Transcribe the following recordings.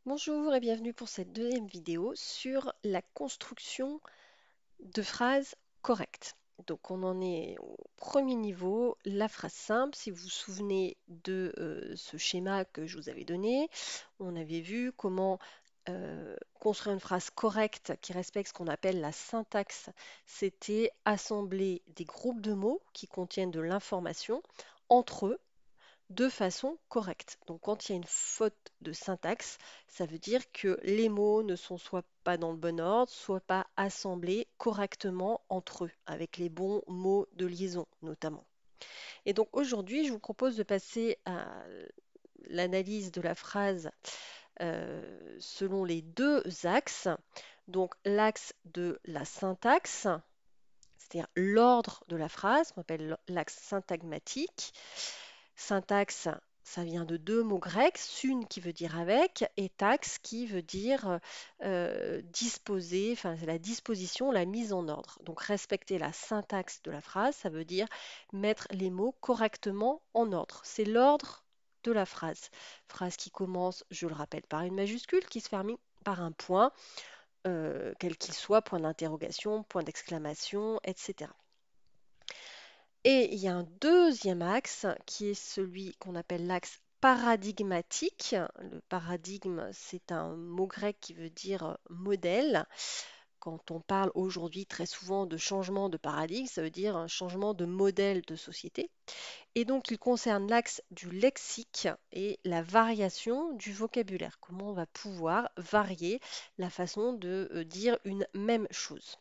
Bonjour et bienvenue pour cette deuxième vidéo sur la construction de phrases correctes. Donc on en est au premier niveau, la phrase simple. Si vous vous souvenez de ce schéma que je vous avais donné, on avait vu comment construire une phrase correcte qui respecte ce qu'on appelle la syntaxe. C'était assembler des groupes de mots qui contiennent de l'information entre eux de façon correcte. Donc quand il y a une faute de syntaxe, ça veut dire que les mots ne sont soit pas dans le bon ordre, soit pas assemblés correctement entre eux, avec les bons mots de liaison notamment. Et donc aujourd'hui, je vous propose de passer à l'analyse de la phrase selon les deux axes. Donc l'axe de la syntaxe, c'est-à-dire l'ordre de la phrase, qu'on appelle l'axe syntagmatique. Syntaxe, ça vient de deux mots grecs, sun qui veut dire avec, et tax qui veut dire disposer, enfin c'est la disposition, la mise en ordre. Donc respecter la syntaxe de la phrase, ça veut dire mettre les mots correctement en ordre. C'est l'ordre de la phrase. Phrase qui commence, je le rappelle, par une majuscule, qui se termine par un point, quel qu'il soit, point d'interrogation, point d'exclamation, etc. Et il y a un deuxième axe qui est celui qu'on appelle l'axe paradigmatique. Le paradigme, c'est un mot grec qui veut dire modèle. Quand on parle aujourd'hui très souvent de changement de paradigme, ça veut dire un changement de modèle de société. Et donc, il concerne l'axe du lexique et la variation du vocabulaire. Comment on va pouvoir varier la façon de dire une même chose.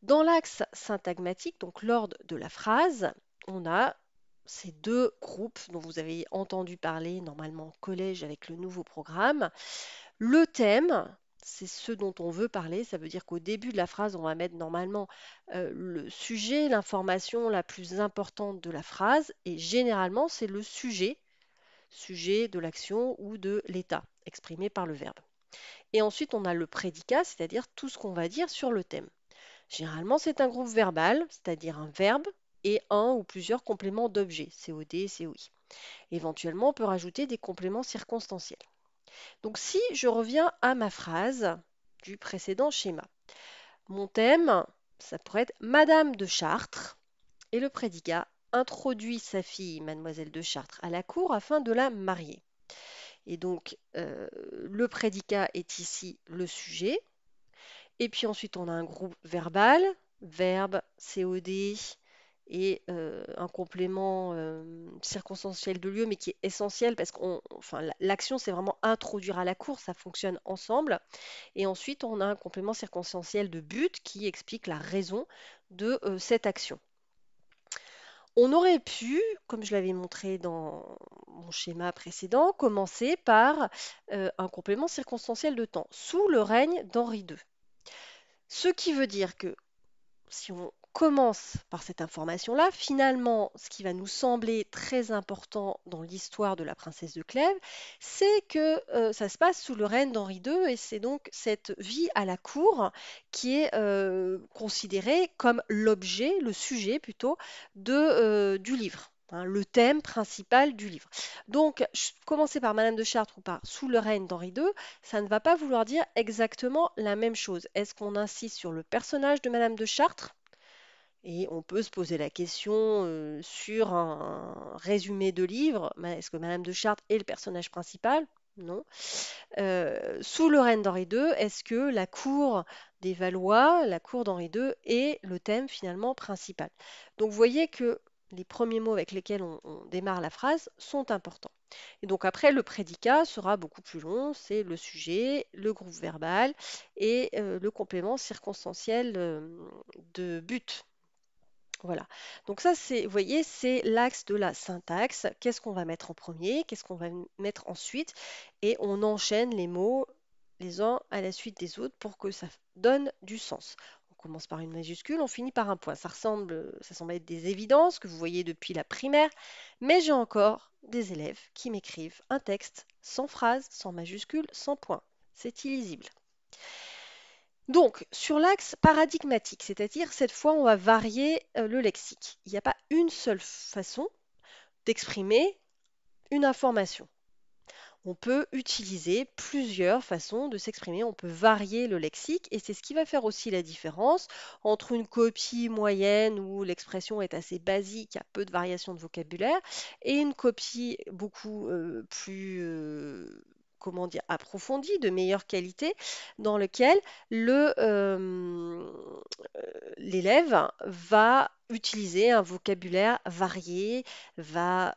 Dans l'axe syntagmatique, donc l'ordre de la phrase, on a ces deux groupes dont vous avez entendu parler normalement au collège avec le nouveau programme. Le thème, c'est ce dont on veut parler. Ça veut dire qu'au début de la phrase, on va mettre normalement le sujet, l'information la plus importante de la phrase. Et généralement, c'est le sujet de l'action ou de l'état exprimé par le verbe. Et ensuite, on a le prédicat, c'est-à-dire tout ce qu'on va dire sur le thème. Généralement, c'est un groupe verbal, c'est-à-dire un verbe et un ou plusieurs compléments d'objet, COD, COI. Éventuellement, on peut rajouter des compléments circonstanciels. Donc, si je reviens à ma phrase du précédent schéma, mon thème, ça pourrait être Madame de Chartres et le prédicat introduit sa fille, Mademoiselle de Chartres, à la cour afin de la marier. Et donc, le prédicat est ici le sujet. Et puis ensuite, on a un groupe verbal, verbe, COD et un complément circonstanciel de lieu, mais qui est essentiel parce que l'action, c'est vraiment introduire à la cour, ça fonctionne ensemble. Et ensuite, on a un complément circonstanciel de but qui explique la raison de cette action. On aurait pu, comme je l'avais montré dans mon schéma précédent, commencer par un complément circonstanciel de temps, sous le règne d'Henri II. Ce qui veut dire que si on commence par cette information-là, finalement, ce qui va nous sembler très important dans l'histoire de la princesse de Clèves, c'est que ça se passe sous le règne d'Henri II et c'est donc cette vie à la cour qui est considérée comme l'objet, le sujet plutôt, du livre. Hein, le thème principal du livre. Donc, commencer par Madame de Chartres ou par Sous le règne d'Henri II, ça ne va pas vouloir dire exactement la même chose. Est-ce qu'on insiste sur le personnage de Madame de Chartres? Et on peut se poser la question sur un résumé de livre, est-ce que Madame de Chartres est le personnage principal? Non. Sous le règne d'Henri II, est-ce que la cour des Valois, la cour d'Henri II, est le thème finalement principal? Donc vous voyez que les premiers mots avec lesquels on démarre la phrase sont importants. Et donc après, le prédicat sera beaucoup plus long, c'est le sujet, le groupe verbal et le complément circonstanciel de but. Voilà. Donc ça, c'est, vous voyez, c'est l'axe de la syntaxe. Qu'est-ce qu'on va mettre en premier? Qu'est-ce qu'on va mettre ensuite? Et on enchaîne les mots les uns à la suite des autres pour que ça donne du sens. On commence par une majuscule, on finit par un point. Ça semble être des évidences que vous voyez depuis la primaire, mais j'ai encore des élèves qui m'écrivent un texte sans phrase, sans majuscule, sans point. C'est illisible. Donc, sur l'axe paradigmatique, c'est-à-dire cette fois, on va varier le lexique. Il n'y a pas une seule façon d'exprimer une information. on peut utiliser plusieurs façons de s'exprimer, on peut varier le lexique et c'est ce qui va faire aussi la différence entre une copie moyenne où l'expression est assez basique, il y a peu de variations de vocabulaire, et une copie beaucoup plus comment dire, approfondie, de meilleure qualité, dans lequel l'élève va utiliser un vocabulaire varié, va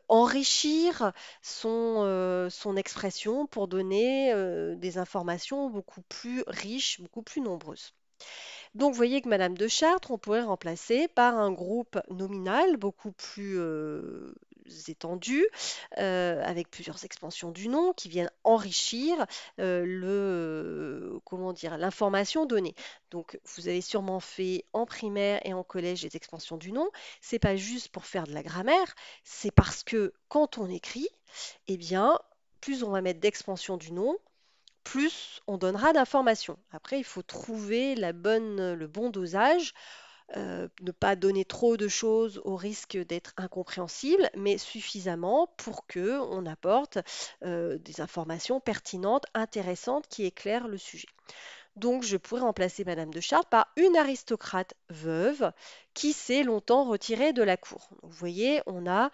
enrichir son expression pour donner des informations beaucoup plus riches, beaucoup plus nombreuses. Donc, vous voyez que Madame de Chartres, on pourrait remplacer par un groupe nominal beaucoup plus étendu, avec plusieurs expansions du nom qui viennent enrichir comment dire, l'information donnée. Donc, vous avez sûrement fait en primaire et en collège des expansions du nom. C'est pas juste pour faire de la grammaire, c'est parce que quand on écrit, eh bien, plus on va mettre d'expansion du nom, plus on donnera d'informations. Après, il faut trouver le bon dosage, ne pas donner trop de choses au risque d'être incompréhensible, mais suffisamment pour que on apporte des informations pertinentes, intéressantes, qui éclairent le sujet. Donc, je pourrais remplacer Madame de Chartres par une aristocrate veuve qui s'est longtemps retirée de la cour. Vous voyez, on a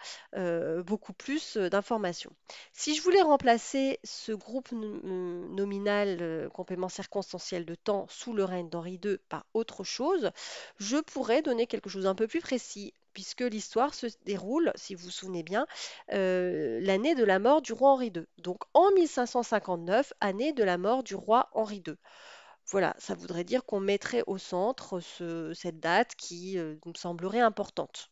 beaucoup plus d'informations. Si je voulais remplacer ce groupe nominal complément circonstanciel de temps sous le règne d'Henri II par autre chose, je pourrais donner quelque chose d'un peu plus précis, puisque l'histoire se déroule, si vous vous souvenez bien, l'année de la mort du roi Henri II. Donc en 1559, année de la mort du roi Henri II. Voilà, ça voudrait dire qu'on mettrait au centre cette date qui me semblerait importante.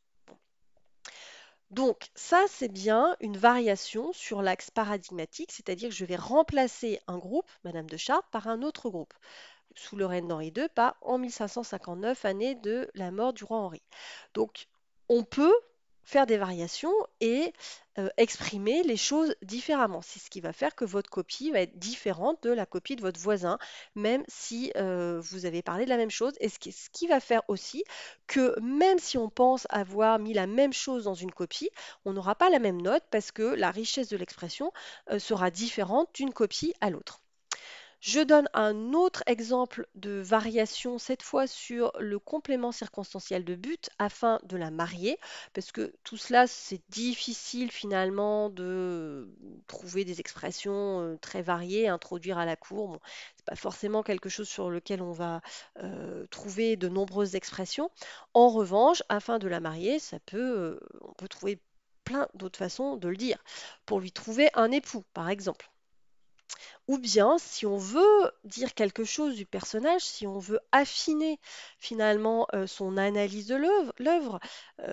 Donc ça, c'est bien une variation sur l'axe paradigmatique, c'est-à-dire que je vais remplacer un groupe, Madame de Chartres, par un autre groupe, sous le règne d'Henri II, pas en 1559, année de la mort du roi Henri. Donc on peut faire des variations et exprimer les choses différemment. C'est ce qui va faire que votre copie va être différente de la copie de votre voisin, même si vous avez parlé de la même chose. Et ce qui va faire aussi que même si on pense avoir mis la même chose dans une copie, on n'aura pas la même note parce que la richesse de l'expression sera différente d'une copie à l'autre. Je donne un autre exemple de variation, cette fois sur le complément circonstanciel de but afin de la marier, parce que tout cela, c'est difficile finalement de trouver des expressions très variées, introduire à la cour. Bon, c'est pas forcément quelque chose sur lequel on va trouver de nombreuses expressions. En revanche, afin de la marier, on peut trouver plein d'autres façons de le dire. Pour lui trouver un époux, par exemple. Ou bien, si on veut dire quelque chose du personnage, si on veut affiner finalement son analyse de l'œuvre,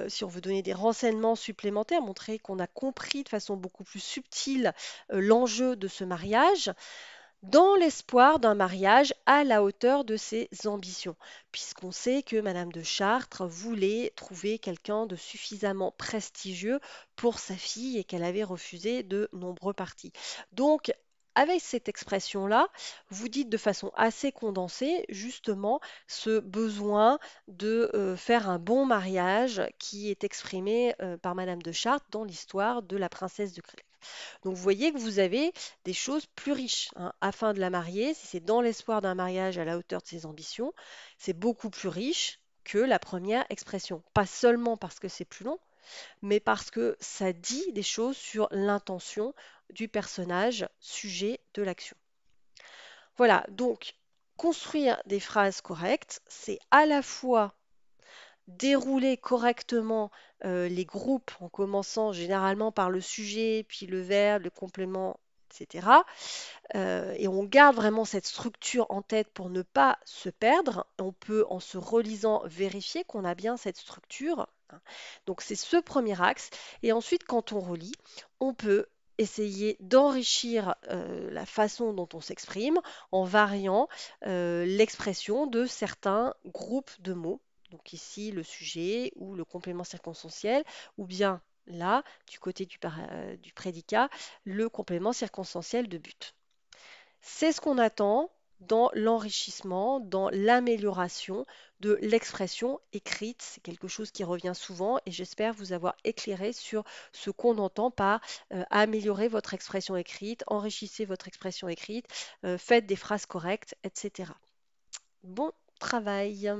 si on veut donner des renseignements supplémentaires, montrer qu'on a compris de façon beaucoup plus subtile l'enjeu de ce mariage, dans l'espoir d'un mariage à la hauteur de ses ambitions, puisqu'on sait que Madame de Chartres voulait trouver quelqu'un de suffisamment prestigieux pour sa fille et qu'elle avait refusé de nombreux partis. Donc, avec cette expression-là, vous dites de façon assez condensée justement ce besoin de faire un bon mariage qui est exprimé par Madame de Chartres dans l'histoire de la princesse de Clèves. Donc vous voyez que vous avez des choses plus riches, hein. Afin de la marier, si c'est dans l'espoir d'un mariage à la hauteur de ses ambitions, c'est beaucoup plus riche que la première expression. Pas seulement parce que c'est plus long, mais parce que ça dit des choses sur l'intention du personnage sujet de l'action. Voilà, donc construire des phrases correctes, c'est à la fois dérouler correctement les groupes en commençant généralement par le sujet, puis le verbe, le complément, etc. Et on garde vraiment cette structure en tête pour ne pas se perdre. On peut, en se relisant, vérifier qu'on a bien cette structure, hein. Donc c'est ce premier axe. Et ensuite, quand on relit, on peut essayer d'enrichir la façon dont on s'exprime en variant l'expression de certains groupes de mots. Donc ici, le sujet ou le complément circonstanciel, ou bien là, du côté du prédicat, le complément circonstanciel de but. C'est ce qu'on attend dans l'enrichissement, dans l'amélioration de l'expression écrite. C'est quelque chose qui revient souvent et j'espère vous avoir éclairé sur ce qu'on entend par améliorer votre expression écrite, enrichissez votre expression écrite, faites des phrases correctes, etc. Bon travail!